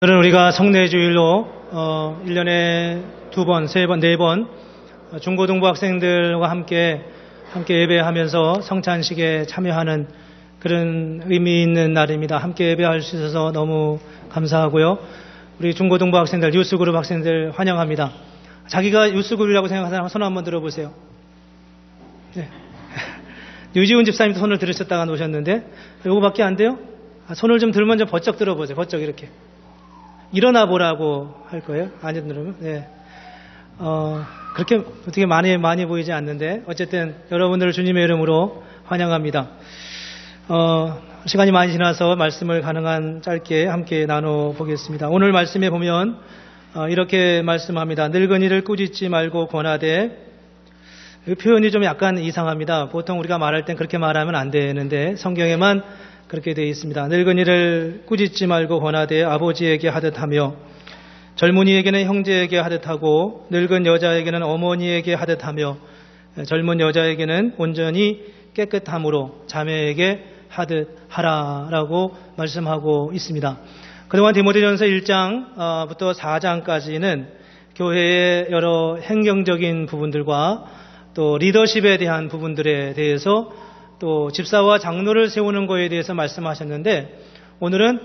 오늘은 우리가 성례주일로 1년에 2번, 3번, 4번 중고등부 학생들과 함께 예배하면서 성찬식에 참여하는 그런 의미 있는 날입니다. 함께 예배할 수 있어서 너무 감사하고요. 우리 중고등부 학생들, 유스그룹 학생들 환영합니다. 자기가 유스그룹이라고 생각하는 사람 손 한번 들어보세요. 네. 유지훈 집사님도 손을 들으셨다가 놓으셨는데 이거밖에 안 돼요? 손을 좀 들면 좀 번쩍 들어보세요. 번쩍 이렇게. 일어나 보라고 할 거예요. 아니, 그러면, 네. 그렇게 어떻게 많이 보이지 않는데, 어쨌든 여러분들을 주님의 이름으로 환영합니다. 시간이 많이 지나서 말씀을 가능한 짧게 함께 나눠보겠습니다. 오늘 말씀에 보면, 이렇게 말씀합니다. 늙은이를 꾸짖지 말고 권하되, 이 표현이 좀 약간 이상합니다. 보통 우리가 말할 땐 그렇게 말하면 안 되는데, 성경에만 그렇게 되어 있습니다. 늙은이를 꾸짖지 말고 권하되 아버지에게 하듯 하며 젊은이에게는 형제에게 하듯 하고 늙은 여자에게는 어머니에게 하듯 하며 젊은 여자에게는 온전히 깨끗함으로 자매에게 하듯 하라라고 말씀하고 있습니다. 그동안 디모데전서 1장부터 4장까지는 교회의 여러 행정적인 부분들과 또 리더십에 대한 부분들에 대해서 또 집사와 장로를 세우는 것에 대해서 말씀하셨는데 오늘은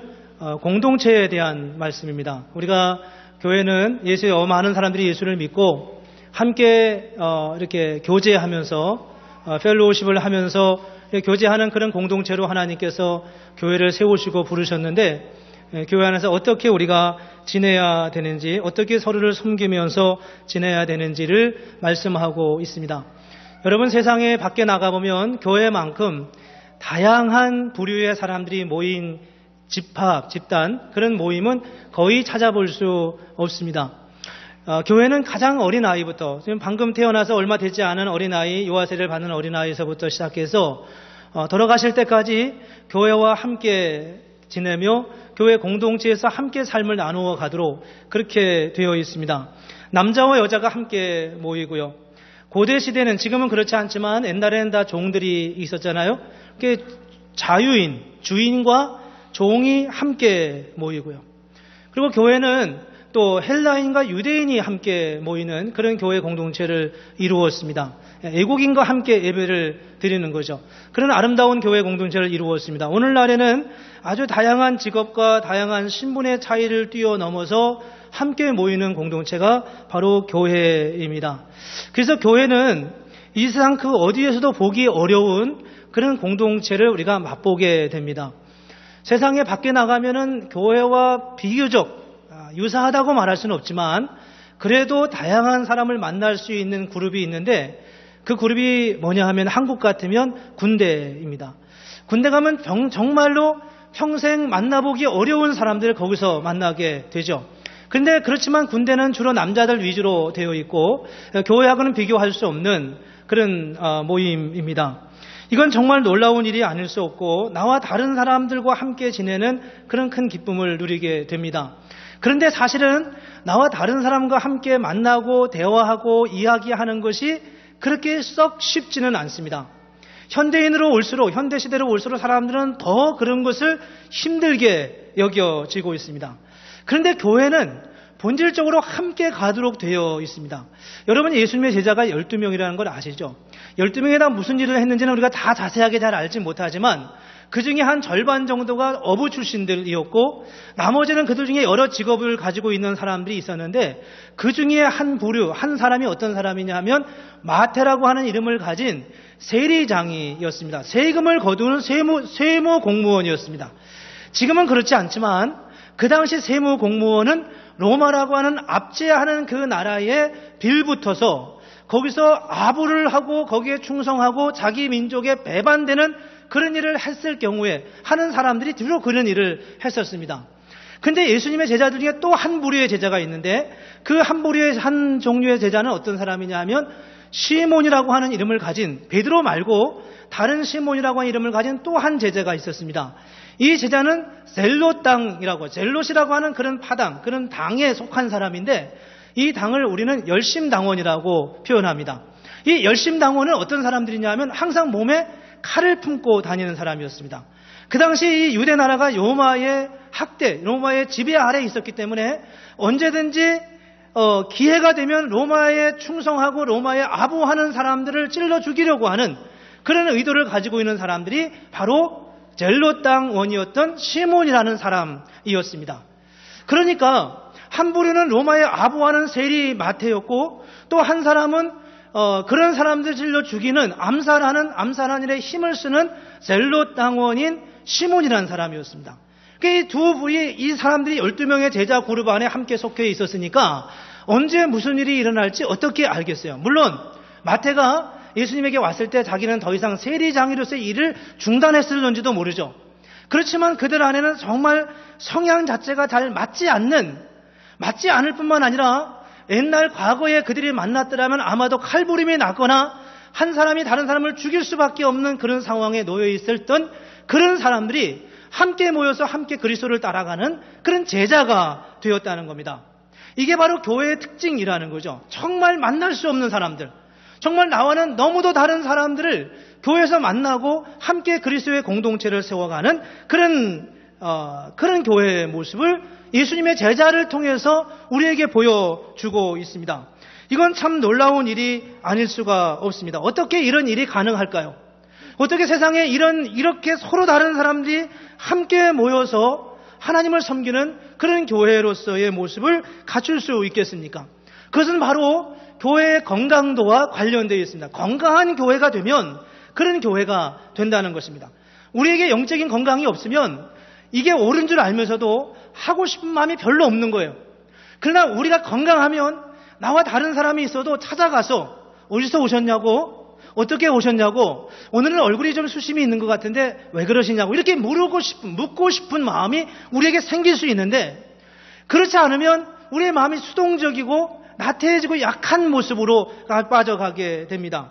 공동체에 대한 말씀입니다. 우리가 교회는 많은 사람들이 예수를 믿고 함께 이렇게 교제하면서 펠로우십을 하면서 교제하는 그런 공동체로 하나님께서 교회를 세우시고 부르셨는데 교회 안에서 어떻게 우리가 지내야 되는지 어떻게 서로를 섬기면서 지내야 되는지를 말씀하고 있습니다. 여러분 세상에 밖에 나가보면 교회만큼 다양한 부류의 사람들이 모인 집합, 집단 그런 모임은 거의 찾아볼 수 없습니다. 교회는 가장 어린 아이부터 지금 방금 태어나서 얼마 되지 않은 어린아이, 유아세를 받는 어린아이에서부터 시작해서 돌아가실 때까지 교회와 함께 지내며 교회 공동체에서 함께 삶을 나누어 가도록 그렇게 되어 있습니다. 남자와 여자가 함께 모이고요. 고대 시대는 지금은 그렇지 않지만 옛날에는 다 종들이 있었잖아요. 그게 자유인, 주인과 종이 함께 모이고요. 그리고 교회는 또 헬라인과 유대인이 함께 모이는 그런 교회 공동체를 이루었습니다. 애국인과 함께 예배를 드리는 거죠. 그런 아름다운 교회 공동체를 이루었습니다. 오늘날에는 아주 다양한 직업과 다양한 신분의 차이를 뛰어넘어서 함께 모이는 공동체가 바로 교회입니다. 그래서 교회는 이 세상 그 어디에서도 보기 어려운 그런 공동체를 우리가 맛보게 됩니다. 세상에 밖에 나가면은 교회와 비교적 유사하다고 말할 수는 없지만 그래도 다양한 사람을 만날 수 있는 그룹이 있는데 그 그룹이 뭐냐 하면 한국 같으면 군대입니다. 군대 가면 정말로 평생 만나보기 어려운 사람들을 거기서 만나게 되죠. 그런데 그렇지만 군대는 주로 남자들 위주로 되어 있고 교회하고는 비교할 수 없는 그런 모임입니다. 이건 정말 놀라운 일이 아닐 수 없고 나와 다른 사람들과 함께 지내는 그런 큰 기쁨을 누리게 됩니다. 그런데 사실은 나와 다른 사람과 함께 만나고 대화하고 이야기하는 것이 그렇게 썩 쉽지는 않습니다. 현대시대로 올수록 사람들은 더 그런 것을 힘들게 여겨지고 있습니다. 그런데 교회는 본질적으로 함께 가도록 되어 있습니다. 여러분 예수님의 제자가 12명이라는 걸 아시죠? 12명이 다 무슨 일을 했는지는 우리가 다 자세하게 잘 알지 못하지만 그 중에 한 절반 정도가 어부 출신들이었고 나머지는 그들 중에 여러 직업을 가지고 있는 사람들이 있었는데 그 중에 한 사람이 어떤 사람이냐 하면 마태라고 하는 이름을 가진 세리장이었습니다. 세금을 거두는 세무 공무원이었습니다. 지금은 그렇지 않지만 그 당시 세무 공무원은 로마라고 하는 압제하는 그 나라에 빌붙어서 거기서 아부를 하고 거기에 충성하고 자기 민족에 배반되는 그런 일을 했을 경우에 하는 사람들이 주로 그런 일을 했었습니다. 근데 예수님의 제자들 중에 또 한 부류의 제자가 있는데 그 한 종류의 제자는 어떤 사람이냐 하면 시몬이라고 하는 이름을 가진 베드로 말고 다른 시몬이라고 하는 이름을 가진 또 한 제자가 있었습니다. 이 제자는 젤롯이라고 하는 그런 파당, 그런 당에 속한 사람인데 이 당을 우리는 열심당원이라고 표현합니다. 이 열심당원은 어떤 사람들이냐 하면 항상 몸에 칼을 품고 다니는 사람이었습니다. 그 당시 이 유대 나라가 로마의 학대, 로마의 지배 아래에 있었기 때문에 언제든지 기회가 되면 로마에 충성하고 로마에 아부하는 사람들을 찔러 죽이려고 하는 그런 의도를 가지고 있는 사람들이 바로 젤롯 당원이었던 시몬이라는 사람이었습니다. 그러니까 한 부류는 로마에 아부하는 세리 마태였고 또 한 사람은 그런 사람들 찔러 죽이는 암살하는 일에 힘을 쓰는 젤롯 당원인 시몬이라는 사람이었습니다. 이 두 부의 이 사람들이 12명의 제자 그룹 안에 함께 속해 있었으니까 언제 무슨 일이 일어날지 어떻게 알겠어요? 물론 마태가 예수님에게 왔을 때 자기는 더 이상 세리장이로서의 일을 중단했을런지도 모르죠. 그렇지만 그들 안에는 정말 성향 자체가 잘 맞지 않을 뿐만 아니라 옛날 과거에 그들이 만났더라면 아마도 칼부림이 났거나 한 사람이 다른 사람을 죽일 수밖에 없는 그런 상황에 놓여 있었던 그런 사람들이 함께 모여서 함께 그리스도를 따라가는 그런 제자가 되었다는 겁니다. 이게 바로 교회의 특징이라는 거죠. 정말 만날 수 없는 사람들, 정말 나와는 너무도 다른 사람들을 교회에서 만나고 함께 그리스도의 공동체를 세워가는 그런 교회의 모습을 예수님의 제자를 통해서 우리에게 보여주고 있습니다. 이건 참 놀라운 일이 아닐 수가 없습니다. 어떻게 이런 일이 가능할까요? 어떻게 세상에 이렇게 서로 다른 사람들이 함께 모여서 하나님을 섬기는 그런 교회로서의 모습을 갖출 수 있겠습니까? 그것은 바로 교회의 건강도와 관련되어 있습니다. 건강한 교회가 되면 그런 교회가 된다는 것입니다. 우리에게 영적인 건강이 없으면 이게 옳은 줄 알면서도 하고 싶은 마음이 별로 없는 거예요. 그러나 우리가 건강하면 나와 다른 사람이 있어도 찾아가서 어디서 오셨냐고, 어떻게 오셨냐고, 오늘은 얼굴이 좀 수심이 있는 것 같은데 왜 그러시냐고 이렇게 묻고 싶은 마음이 우리에게 생길 수 있는데, 그렇지 않으면 우리의 마음이 수동적이고 나태해지고 약한 모습으로 빠져가게 됩니다.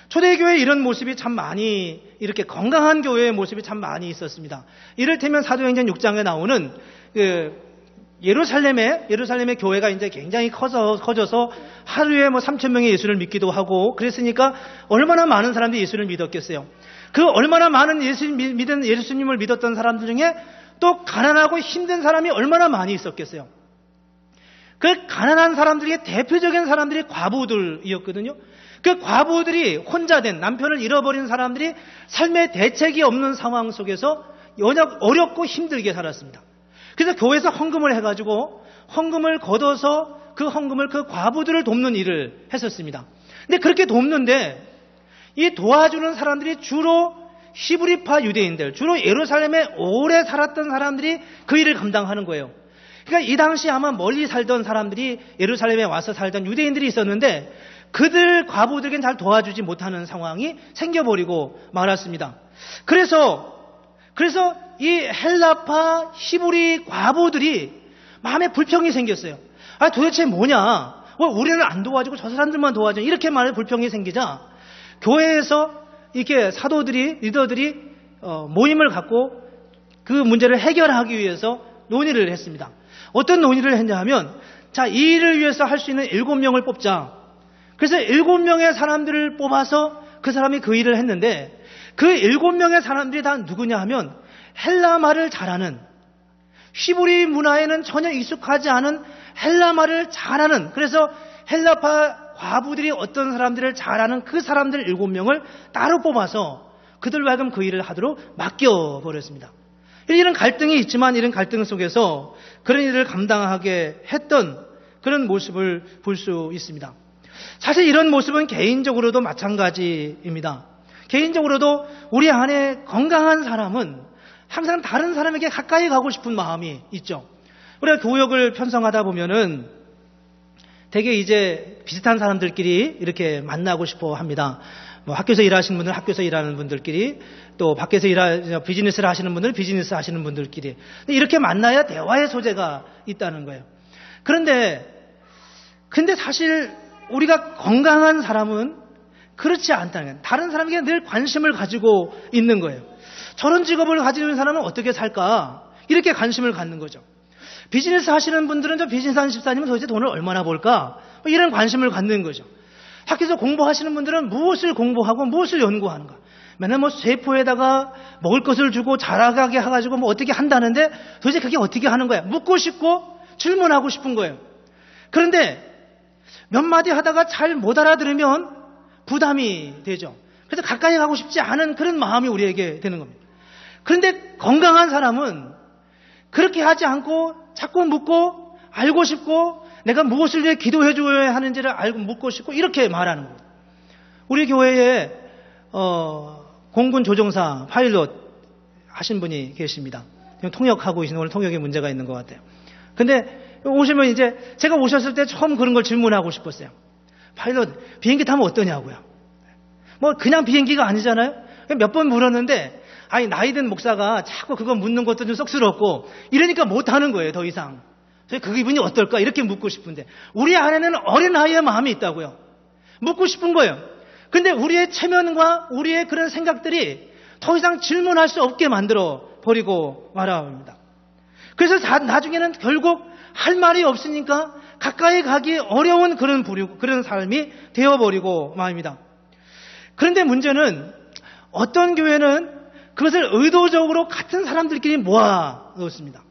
초대교회에 이런 모습이 참 많이, 이렇게 건강한 교회의 모습이 참 많이 있었습니다. 이를테면 사도행전 6장에 나오는 예루살렘의 교회가 이제 굉장히 커져서 하루에 3,000명의 예수를 믿기도 하고 그랬으니까 얼마나 많은 사람들이 예수를 믿었겠어요. 그 얼마나 많은 예수님을 믿었던 사람들 중에 또 가난하고 힘든 사람이 얼마나 많이 있었겠어요. 그 가난한 사람들의 대표적인 사람들이 과부들이었거든요. 그 과부들이 혼자 된, 남편을 잃어버린 사람들이 삶의 대책이 없는 상황 속에서 어렵고 힘들게 살았습니다. 그래서 교회에서 헌금을 해가지고 헌금을 걷어서 그 헌금을 그 과부들을 돕는 일을 했었습니다. 근데 그렇게 돕는데 이 도와주는 사람들이 주로 히브리파 유대인들, 주로 예루살렘에 오래 살았던 사람들이 그 일을 감당하는 거예요. 그러니까 이 당시 아마 멀리 살던 사람들이 예루살렘에 와서 살던 유대인들이 있었는데 그들 과부들에겐 잘 도와주지 못하는 상황이 생겨버리고 말았습니다. 그래서 이 헬라파 히브리 과부들이 마음에 불평이 생겼어요. 도대체 뭐냐? 왜 우리는 안 도와주고 저 사람들만 도와줘? 이렇게 말해 불평이 생기자 교회에서 이렇게 사도들이, 리더들이 모임을 갖고 그 문제를 해결하기 위해서 논의를 했습니다. 어떤 논의를 했냐 하면, 자, 이 일을 위해서 할 수 있는 7명을 뽑자. 그래서 7명의 사람들을 뽑아서 그 사람이 그 일을 했는데, 그 7명의 사람들이 다 누구냐 하면 헬라 말을 잘하는, 히브리 문화에는 전혀 익숙하지 않은 헬라 말을 잘하는, 그래서 헬라파 과부들이 어떤 사람들을 잘하는 그 사람들 7명을 따로 뽑아서 그들로 하여금 그 일을 하도록 맡겨버렸습니다. 이런 갈등이 있지만 이런 갈등 속에서 그런 일을 감당하게 했던 그런 모습을 볼 수 있습니다. 사실 이런 모습은 개인적으로도 마찬가지입니다. 개인적으로도 우리 안에 건강한 사람은 항상 다른 사람에게 가까이 가고 싶은 마음이 있죠. 우리가 교역을 편성하다 보면은 되게 이제 비슷한 사람들끼리 이렇게 만나고 싶어 합니다. 학교에서 일하시는 분들, 학교에서 일하는 분들끼리, 또 밖에서 비즈니스를 하시는 분들, 비즈니스 하시는 분들끼리. 이렇게 만나야 대화의 소재가 있다는 거예요. 근데 사실 우리가 건강한 사람은 그렇지 않다는 거예요. 다른 사람에게 늘 관심을 가지고 있는 거예요. 저런 직업을 가지고 있는 사람은 어떻게 살까? 이렇게 관심을 갖는 거죠. 비즈니스 하시는 분들은 저 비즈니스 하는 집사님은 도대체 돈을 얼마나 벌까? 이런 관심을 갖는 거죠. 학교에서 공부하시는 분들은 무엇을 공부하고 무엇을 연구하는가? 맨날 뭐 세포에다가 먹을 것을 주고 자라가게 해가지고 뭐 어떻게 한다는데 도대체 그게 어떻게 하는 거야? 묻고 싶고 질문하고 싶은 거예요. 그런데 몇 마디 하다가 잘 못 알아들으면 부담이 되죠. 그래서 가까이 가고 싶지 않은 그런 마음이 우리에게 되는 겁니다. 그런데 건강한 사람은 그렇게 하지 않고 자꾸 묻고 알고 싶고 내가 무엇을 위해 기도해 줘야 하는지를 알고 묻고 싶고 이렇게 말하는 거예요. 우리 교회에 공군 조종사 파일럿 하신 분이 계십니다. 통역하고 계신 오늘 통역에 문제가 있는 것 같아요. 근데 오시면 이제 제가 오셨을 때 처음 그런 걸 질문하고 싶었어요. 파일럿 비행기 타면 어떠냐고요. 뭐 그냥 비행기가 아니잖아요. 몇 번 물었는데 아니 나이든 목사가 자꾸 그거 묻는 것도 좀 쑥스럽고 이러니까 못하는 거예요. 더 이상. 그 기분이 어떨까 이렇게 묻고 싶은데 우리 안에는 어린아이의 마음이 있다고요. 묻고 싶은 거예요. 근데 우리의 체면과 우리의 그런 생각들이 더 이상 질문할 수 없게 만들어 버리고 말아옵니다. 그래서 나중에는 결국 할 말이 없으니까 가까이 가기 어려운 그런 삶이 되어버리고 말입니다. 그런데 문제는 어떤 교회는 그것을 의도적으로 같은 사람들끼리 모아 놓습니다.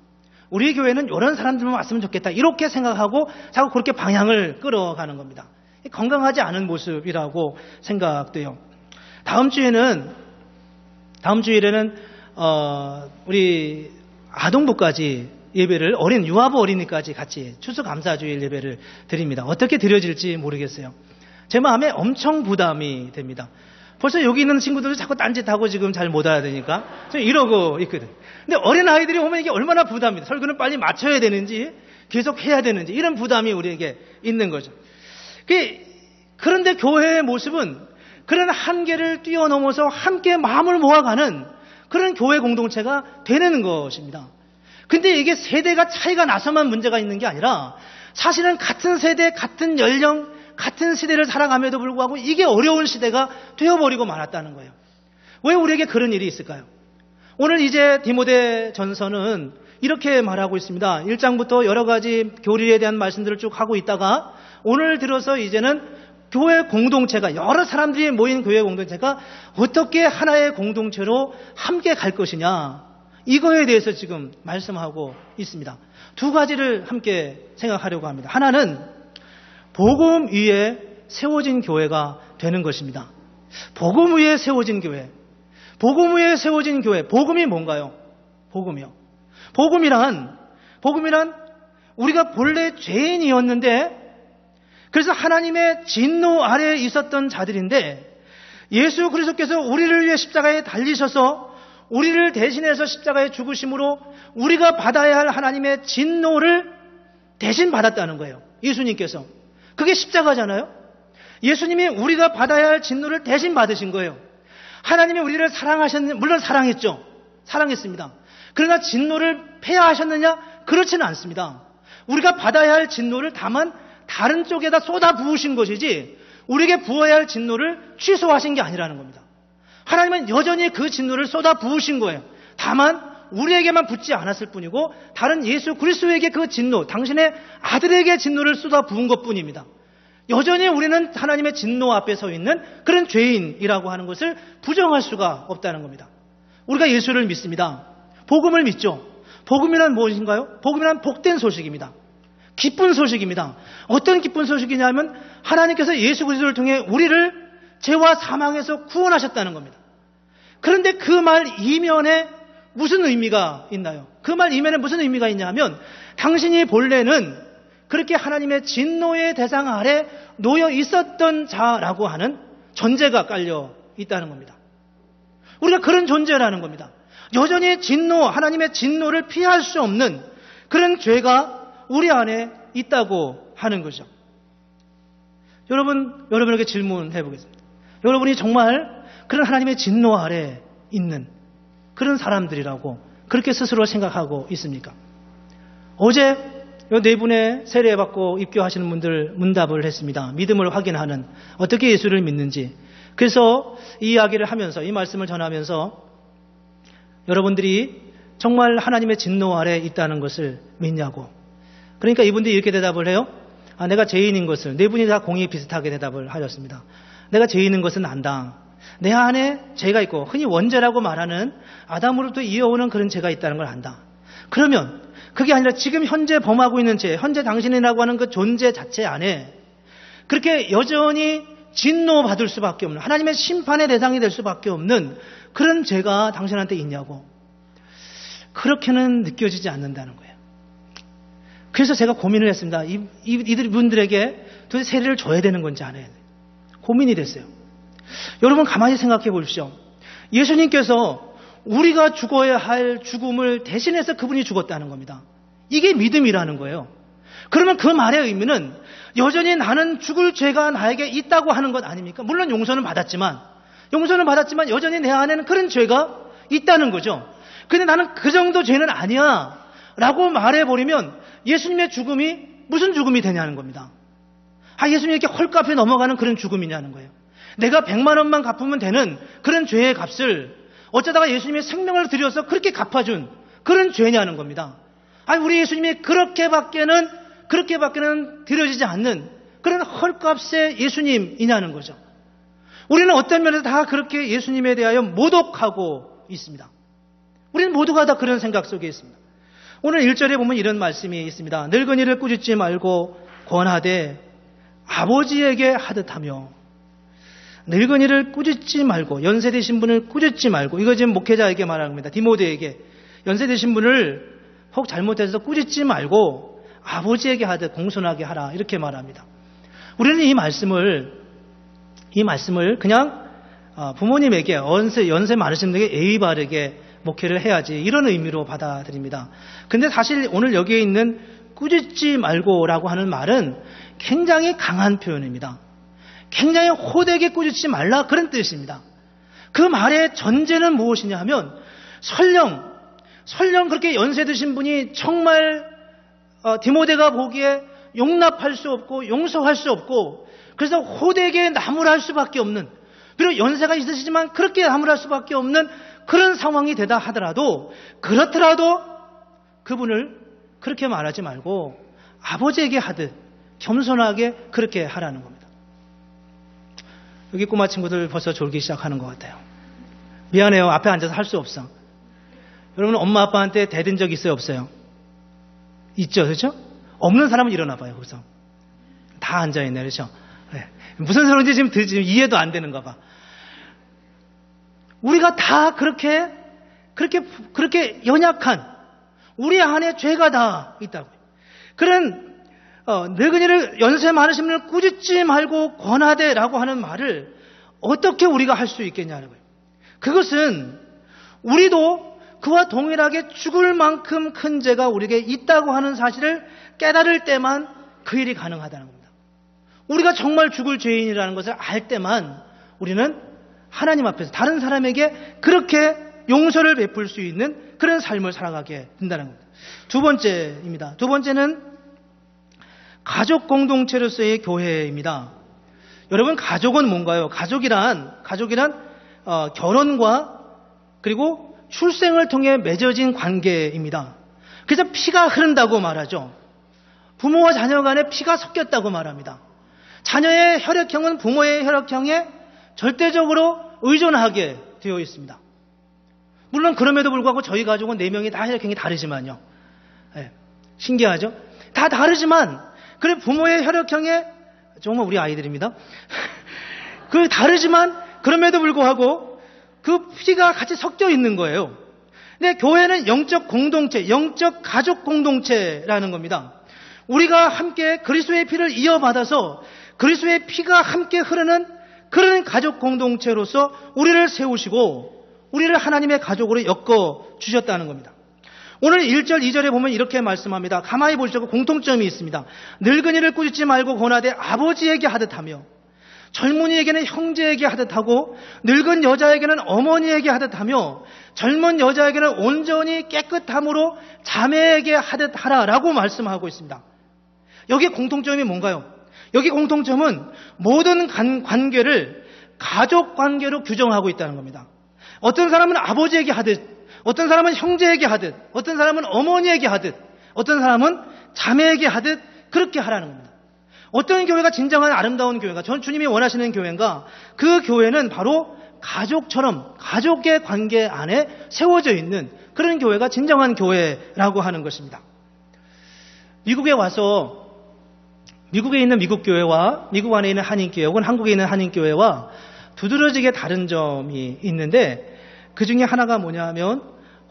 우리 교회는 이런 사람들만 왔으면 좋겠다 이렇게 생각하고 자꾸 그렇게 방향을 끌어가는 겁니다. 건강하지 않은 모습이라고 생각돼요. 다음 주일에는 우리 아동부까지 예배를 유아부 어린이까지 같이 추수감사주일 예배를 드립니다. 어떻게 드려질지 모르겠어요. 제 마음에 엄청 부담이 됩니다. 벌써 여기 있는 친구들도 자꾸 딴짓하고 지금 잘 못 알아듣으니까 이러고 있거든. 근데 어린아이들이 오면 이게 얼마나 부담입니다. 설교는 빨리 맞춰야 되는지 계속 해야 되는지 이런 부담이 우리에게 있는 거죠. 그런데 교회의 모습은 그런 한계를 뛰어넘어서 함께 마음을 모아가는 그런 교회 공동체가 되는 것입니다. 근데 이게 세대가 차이가 나서만 문제가 있는 게 아니라 사실은 같은 세대, 같은 연령, 같은 시대를 살아감에도 불구하고 이게 어려운 시대가 되어버리고 말았다는 거예요. 왜 우리에게 그런 일이 있을까요? 오늘 이제 디모데 전서는 이렇게 말하고 있습니다. 1장부터 여러 가지 교리에 대한 말씀들을 쭉 하고 있다가 오늘 들어서 이제는 교회 공동체가 여러 사람들이 모인 교회 공동체가 어떻게 하나의 공동체로 함께 갈 것이냐 이거에 대해서 지금 말씀하고 있습니다. 두 가지를 함께 생각하려고 합니다. 하나는 복음 위에 세워진 교회가 되는 것입니다. 복음 위에 세워진 교회. 복음 위에 세워진 교회. 복음이 뭔가요? 복음이요. 복음이란 우리가 본래 죄인이었는데 그래서 하나님의 진노 아래에 있었던 자들인데 예수 그리스도께서 우리를 위해 십자가에 달리셔서 우리를 대신해서 십자가에 죽으심으로 우리가 받아야 할 하나님의 진노를 대신 받았다는 거예요. 예수님께서. 그게 십자가잖아요. 예수님이 우리가 받아야 할 진노를 대신 받으신 거예요. 하나님이 우리를 물론 사랑했죠. 사랑했습니다. 그러나 진노를 폐하하셨느냐? 그렇지는 않습니다. 우리가 받아야 할 진노를 다만 다른 쪽에다 쏟아 부으신 것이지 우리에게 부어야 할 진노를 취소하신 게 아니라는 겁니다. 하나님은 여전히 그 진노를 쏟아 부으신 거예요. 다만 우리에게만 붙지 않았을 뿐이고 다른 예수 그리스도에게 그 진노, 당신의 아들에게 진노를 쏟아 부은 것뿐입니다. 여전히 우리는 하나님의 진노 앞에 서 있는 그런 죄인이라고 하는 것을 부정할 수가 없다는 겁니다. 우리가 예수를 믿습니다. 복음을 믿죠. 복음이란 무엇인가요? 복음이란 복된 소식입니다. 기쁜 소식입니다. 어떤 기쁜 소식이냐면 하나님께서 예수 그리스도를 통해 우리를 죄와 사망에서 구원하셨다는 겁니다. 그런데 그 말 이면에 무슨 의미가 있나요? 그 말 이면에 무슨 의미가 있냐면 당신이 본래는 그렇게 하나님의 진노의 대상 아래 놓여 있었던 자라고 하는 전제가 깔려 있다는 겁니다. 우리가 그런 존재라는 겁니다. 여전히 하나님의 진노를 피할 수 없는 그런 죄가 우리 안에 있다고 하는 거죠. 여러분에게 질문해 보겠습니다. 여러분이 정말 그런 하나님의 진노 아래 있는 그런 사람들이라고 그렇게 스스로 생각하고 있습니까? 어제 네 분의 세례받고 입교하시는 분들 문답을 했습니다. 믿음을 확인하는 어떻게 예수를 믿는지. 그래서 이 이야기를 하면서 이 말씀을 전하면서 여러분들이 정말 하나님의 진노 아래 있다는 것을 믿냐고. 그러니까 이분들이 이렇게 대답을 해요. 내가 죄인인 것을. 네 분이 다 공이 비슷하게 대답을 하셨습니다. 내가 죄인인 것은 안다. 내 안에 죄가 있고 흔히 원죄라고 말하는 아담으로부터 이어오는 그런 죄가 있다는 걸 안다. 그러면 그게 아니라 지금 현재 범하고 있는 죄, 현재 당신이라고 하는 그 존재 자체 안에 그렇게 여전히 진노받을 수밖에 없는, 하나님의 심판의 대상이 될 수밖에 없는 그런 죄가 당신한테 있냐고. 그렇게는 느껴지지 않는다는 거예요. 그래서 제가 고민을 했습니다. 이분들에게 도대체 세례를 줘야 되는 건지 안 해야 돼요. 고민이 됐어요. 여러분 가만히 생각해 보십시오. 예수님께서 우리가 죽어야 할 죽음을 대신해서 그분이 죽었다는 겁니다. 이게 믿음이라는 거예요. 그러면 그 말의 의미는 여전히 나는 죽을 죄가 나에게 있다고 하는 것 아닙니까? 물론 용서는 받았지만 여전히 내 안에는 그런 죄가 있다는 거죠. 근데 나는 그 정도 죄는 아니야 라고 말해버리면 예수님의 죽음이 무슨 죽음이 되냐는 겁니다. 예수님이 이렇게 헐값에 넘어가는 그런 죽음이냐는 거예요. 내가 100만 원만 갚으면 되는 그런 죄의 값을 어쩌다가 예수님의 생명을 들여서 그렇게 갚아준 그런 죄냐는 겁니다. 우리 예수님이 그렇게밖에는 드려지지 않는 그런 헐값의 예수님이냐는 거죠. 우리는 어떤 면에서 다 그렇게 예수님에 대하여 모독하고 있습니다. 우리는 모두가 다 그런 생각 속에 있습니다. 오늘 1절에 보면 이런 말씀이 있습니다. 늙은이를 꾸짖지 말고 권하되 아버지에게 하듯하며. 늙은이를 꾸짖지 말고, 연세 드신 분을 꾸짖지 말고, 이거 지금 목회자에게 말하는 겁니다. 디모데에게 연세 드신 분을 혹 잘못해서 꾸짖지 말고 아버지에게 하듯 공손하게 하라, 이렇게 말합니다. 우리는 이 말씀을 그냥 부모님에게, 연세 많으신 분에게 예의 바르게 목회를 해야지, 이런 의미로 받아들입니다. 근데 사실 오늘 여기에 있는 꾸짖지 말고라고 하는 말은 굉장히 강한 표현입니다. 굉장히 호되게 꾸짖지 말라, 그런 뜻입니다. 그 말의 전제는 무엇이냐 하면 설령 그렇게 연세 드신 분이 정말 디모데가 보기에 용납할 수 없고 용서할 수 없고, 그래서 호되게 나무랄 수밖에 없는, 비록 연세가 있으시지만 그렇게 나무랄 수밖에 없는 그런 상황이 되다 하더라도, 그렇더라도 그분을 그렇게 말하지 말고 아버지에게 하듯 겸손하게 그렇게 하라는 겁니다. 여기 꼬마 친구들 벌써 졸기 시작하는 것 같아요. 미안해요. 앞에 앉아서 할 수 없어. 여러분 엄마 아빠한테 대든 적 있어요? 없어요? 있죠. 그렇죠? 없는 사람은 일어나 봐요. 거기서 다 앉아있네. 그렇죠? 네. 무슨 소리인지 지금 이해도 안 되는가 봐. 우리가 다 그렇게 연약한 우리 안에 죄가 다 있다고요. 그런 늙은이를, 연세 많으신 분을 꾸짖지 말고 권하되라고 하는 말을 어떻게 우리가 할 수 있겠냐는 거예요. 그것은 우리도 그와 동일하게 죽을 만큼 큰 죄가 우리에게 있다고 하는 사실을 깨달을 때만 그 일이 가능하다는 겁니다. 우리가 정말 죽을 죄인이라는 것을 알 때만 우리는 하나님 앞에서 다른 사람에게 그렇게 용서를 베풀 수 있는 그런 삶을 살아가게 된다는 겁니다. 두 번째입니다. 두 번째는 가족 공동체로서의 교회입니다. 여러분, 가족은 뭔가요? 가족이란 결혼과 그리고 출생을 통해 맺어진 관계입니다. 그래서 피가 흐른다고 말하죠. 부모와 자녀 간에 피가 섞였다고 말합니다. 자녀의 혈액형은 부모의 혈액형에 절대적으로 의존하게 되어 있습니다. 물론 그럼에도 불구하고 저희 가족은 4명이 다 혈액형이 다르지만요. 네, 신기하죠? 다 다르지만 그래 부모의 혈액형에, 정말 우리 아이들입니다. 그 다르지만 그럼에도 불구하고 그 피가 같이 섞여 있는 거예요. 근데 교회는 영적 공동체, 영적 가족 공동체라는 겁니다. 우리가 함께 그리스도의 피를 이어받아서 그리스도의 피가 함께 흐르는 그런 가족 공동체로서 우리를 세우시고 우리를 하나님의 가족으로 엮어 주셨다는 겁니다. 오늘 1절, 2절에 보면 이렇게 말씀합니다. 가만히 보시고 공통점이 있습니다. 늙은이를 꾸짖지 말고 권하되 아버지에게 하듯하며, 젊은이에게는 형제에게 하듯하고 늙은 여자에게는 어머니에게 하듯하며 젊은 여자에게는 온전히 깨끗함으로 자매에게 하듯하라라고 말씀하고 있습니다. 여기 공통점이 뭔가요? 여기 공통점은 모든 관계를 가족 관계로 규정하고 있다는 겁니다. 어떤 사람은 아버지에게 하듯, 어떤 사람은 형제에게 하듯, 어떤 사람은 어머니에게 하듯, 어떤 사람은 자매에게 하듯 그렇게 하라는 겁니다. 어떤 교회가 진정한 아름다운 교회인가, 전 주님이 원하시는 교회인가? 그 교회는 바로 가족처럼 가족의 관계 안에 세워져 있는 그런 교회가 진정한 교회라고 하는 것입니다. 미국에 와서 미국에 있는 미국교회와 미국 안에 있는 한인교회 혹은 한국에 있는 한인교회와 두드러지게 다른 점이 있는데 그 중에 하나가 뭐냐면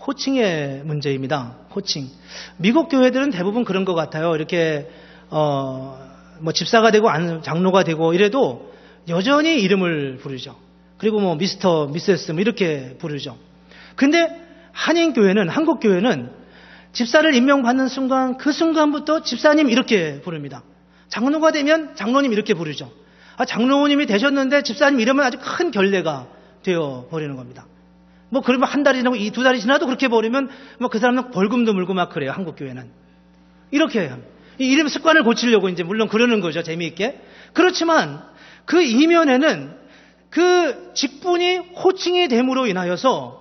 호칭의 문제입니다. 호칭. 미국 교회들은 대부분 그런 것 같아요. 이렇게 뭐 집사가 되고 장로가 되고 이래도 여전히 이름을 부르죠. 그리고 뭐 미스터, 미세스 뭐 이렇게 부르죠. 근데 한인교회는 한국 교회는 집사를 임명받는 순간 그 순간부터 집사님 이렇게 부릅니다. 장로가 되면 장로님 이렇게 부르죠. 장로님이 되셨는데 집사님 이러면 아주 큰 결례가 되어 버리는 겁니다. 뭐 그러면 한 달이 지나고 두 달이 지나도 그렇게 버리면 뭐 그 사람은 벌금도 물고 막 그래요. 한국 교회는 이렇게 해요. 이 이름 습관을 고치려고 이제 물론 그러는 거죠. 재미있게. 그렇지만 그 이면에는 그 직분이 호칭이 됨으로 인하여서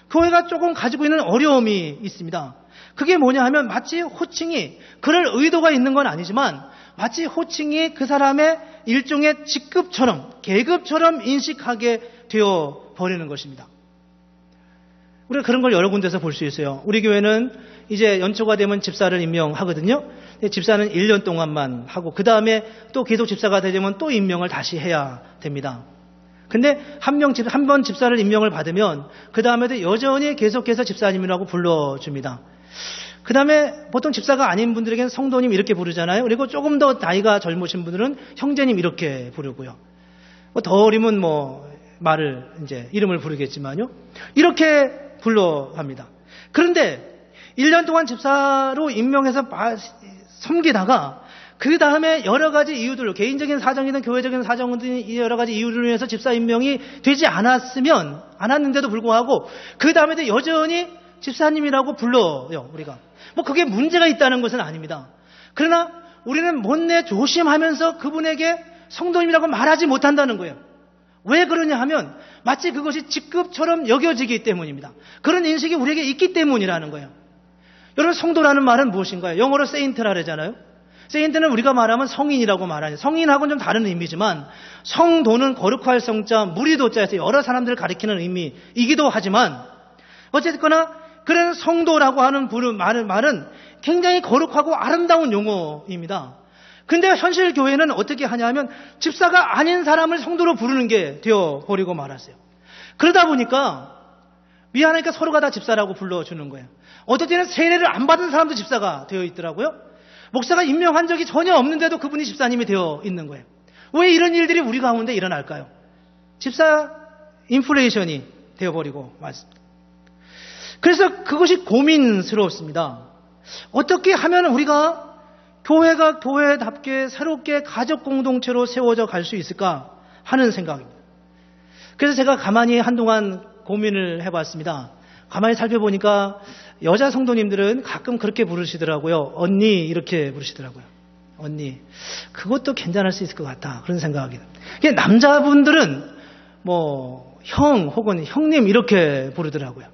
교회가 조금 가지고 있는 어려움이 있습니다. 그게 뭐냐 하면 마치 호칭이 그럴 의도가 있는 건 아니지만 마치 호칭이 그 사람의 일종의 직급처럼 계급처럼 인식하게 되어 버리는 것입니다. 우리가 그런 걸 여러 군데서 볼 수 있어요. 우리 교회는 이제 연초가 되면 집사를 임명하거든요. 집사는 1년 동안만 하고 그 다음에 또 계속 집사가 되려면 또 임명을 다시 해야 됩니다. 근데 한 번 집사를 임명을 받으면 그 다음에도 여전히 계속해서 집사님이라고 불러줍니다. 그 다음에 보통 집사가 아닌 분들에게는 성도님 이렇게 부르잖아요. 그리고 조금 더 나이가 젊으신 분들은 형제님 이렇게 부르고요. 더 어리면 뭐 말을 이제 이름을 부르겠지만요. 이렇게 불러합니다. 그런데 1년 동안 집사로 임명해서 섬기다가 그 다음에 여러 가지 이유들로 개인적인 사정이든 교회적인 사정이든 여러 가지 이유들로 인해서 집사 임명이 되지 않았는데도 불구하고 그 다음에도 여전히 집사님이라고 불러요. 우리가 뭐 그게 문제가 있다는 것은 아닙니다. 그러나 우리는 못내 조심하면서 그분에게 성도님이라고 말하지 못한다는 거예요. 왜 그러냐 하면 마치 그것이 직급처럼 여겨지기 때문입니다. 그런 인식이 우리에게 있기 때문이라는 거예요. 여러분 성도라는 말은 무엇인가요? 영어로 세인트라 그러잖아요. 세인트는 우리가 말하면 성인이라고 말하죠. 성인하고는 좀 다른 의미지만 성도는 거룩할 성자 무리도자에서 여러 사람들을 가리키는 의미이기도 하지만 어쨌거나 그런 성도라고 하는 말은 굉장히 거룩하고 아름다운 용어입니다. 근데 현실 교회는 어떻게 하냐면 집사가 아닌 사람을 성도로 부르는 게 되어버리고 말았어요. 그러다 보니까 미안하니까 서로가 다 집사라고 불러주는 거예요. 어떨 때는 세례를 안 받은 사람도 집사가 되어 있더라고요. 목사가 임명한 적이 전혀 없는데도 그분이 집사님이 되어 있는 거예요. 왜 이런 일들이 우리 가운데 일어날까요? 집사 인플레이션이 되어버리고 말습니다. 그래서 그것이 고민스러웠습니다. 어떻게 하면 우리가 교회가 교회답게 새롭게 가족 공동체로 세워져 갈 수 있을까 하는 생각입니다. 그래서 제가 가만히 한동안 고민을 해봤습니다. 가만히 살펴보니까 여자 성도님들은 가끔 그렇게 부르시더라고요. 언니 이렇게 부르시더라고요. 언니. 그것도 괜찮을 수 있을 것 같다. 그런 생각이 듭니다. 남자분들은 뭐 형 혹은 형님 이렇게 부르더라고요.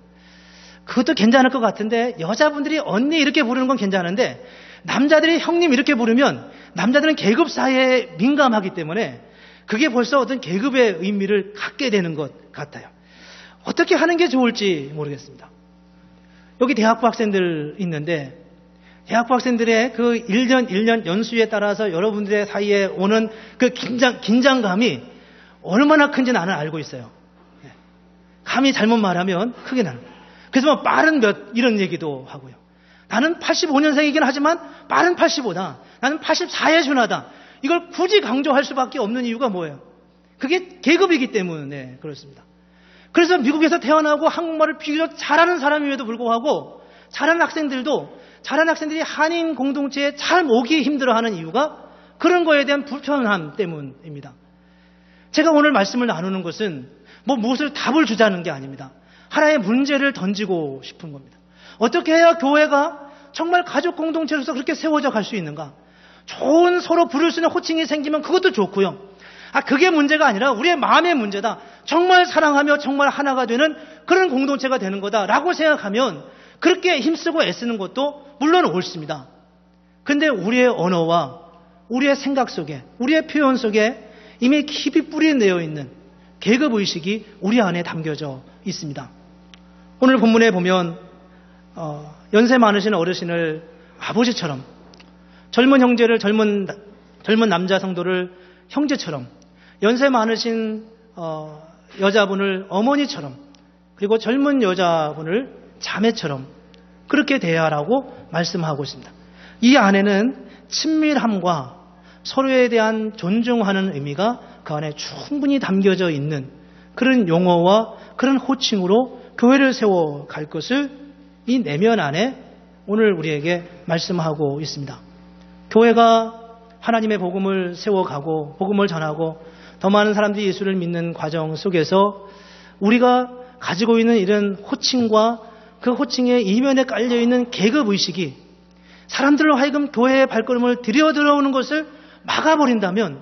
그것도 괜찮을 것 같은데 여자분들이 언니 이렇게 부르는 건 괜찮은데 남자들이 형님 이렇게 부르면 남자들은 계급 사회에 민감하기 때문에 그게 벌써 어떤 계급의 의미를 갖게 되는 것 같아요. 어떻게 하는 게 좋을지 모르겠습니다. 여기 대학부 학생들 있는데 대학부 학생들의 그 1년 연수에 따라서 여러분들의 사이에 오는 그 긴장감이 얼마나 큰지 나는 알고 있어요. 감히 잘못 말하면 크게 나는 거예요. 그래서 뭐 빠른 몇 이런 얘기도 하고요. 나는 85년생이긴 하지만 빠른 85다. 나는 84에 준하다. 이걸 굳이 강조할 수밖에 없는 이유가 뭐예요? 그게 계급이기 때문에 그렇습니다. 그래서 미국에서 태어나고 한국말을 비교적 잘하는 사람임에도 불구하고 잘하는 학생들이 한인 공동체에 잘 오기 힘들어하는 이유가 그런 거에 대한 불편함 때문입니다. 제가 오늘 말씀을 나누는 것은 무엇을 답을 주자는 게 아닙니다. 하나의 문제를 던지고 싶은 겁니다. 어떻게 해야 교회가 정말 가족 공동체로서 그렇게 세워져 갈 수 있는가? 좋은 서로 부를 수 있는 호칭이 생기면 그것도 좋고요. 그게 문제가 아니라 우리의 마음의 문제다. 정말 사랑하며 정말 하나가 되는 그런 공동체가 되는 거다라고 생각하면 그렇게 힘쓰고 애쓰는 것도 물론 옳습니다. 근데 우리의 언어와 우리의 생각 속에 우리의 표현 속에 이미 깊이 뿌리내어 있는 계급의식이 우리 안에 담겨져 있습니다. 오늘 본문에 보면 연세 많으신 어르신을 아버지처럼, 젊은 형제를 젊은 남자 성도를 형제처럼, 연세 많으신 여자분을 어머니처럼, 그리고 젊은 여자분을 자매처럼 그렇게 대하라고 말씀하고 있습니다. 이 안에는 친밀함과 서로에 대한 존중하는 의미가 그 안에 충분히 담겨져 있는 그런 용어와 그런 호칭으로 교회를 세워갈 것을 이 내면 안에 오늘 우리에게 말씀하고 있습니다. 교회가 하나님의 복음을 세워가고 복음을 전하고 더 많은 사람들이 예수를 믿는 과정 속에서 우리가 가지고 있는 이런 호칭과 그 호칭의 이면에 깔려있는 계급의식이 사람들로 하여금 교회의 발걸음을 들여들어오는 것을 막아버린다면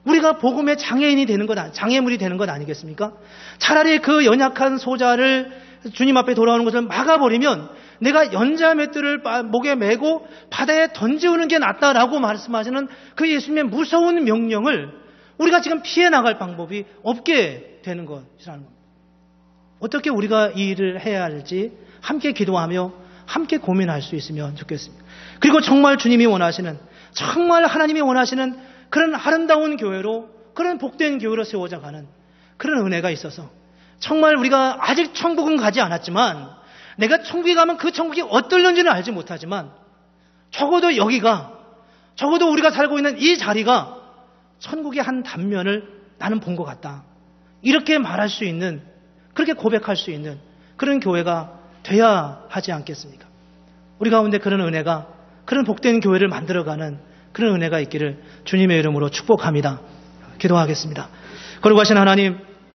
우리가 복음의 장애인이 되는 것, 장애물이 되는 것 아니겠습니까? 차라리 그 연약한 소자를 주님 앞에 돌아오는 것을 막아버리면 내가 연자맷돌을 목에 메고 바다에 던지우는 게 낫다라고 말씀하시는 그 예수님의 무서운 명령을 우리가 지금 피해 나갈 방법이 없게 되는 것이라는 겁니다. 어떻게 우리가 이 일을 해야 할지 함께 기도하며 함께 고민할 수 있으면 좋겠습니다. 그리고 정말 주님이 원하시는, 정말 하나님이 원하시는 그런 아름다운 교회로, 그런 복된 교회로 세워져 가는 그런 은혜가 있어서 정말 우리가 아직 천국은 가지 않았지만 내가 천국에 가면 그 천국이 어떨는지는 알지 못하지만 적어도 여기가, 적어도 우리가 살고 있는 이 자리가 천국의 한 단면을 나는 본 것 같다. 이렇게 말할 수 있는, 그렇게 고백할 수 있는 그런 교회가 돼야 하지 않겠습니까? 우리 가운데 그런 은혜가, 그런 복된 교회를 만들어가는 그런 은혜가 있기를 주님의 이름으로 축복합니다. 기도하겠습니다. 거룩하신 하나님,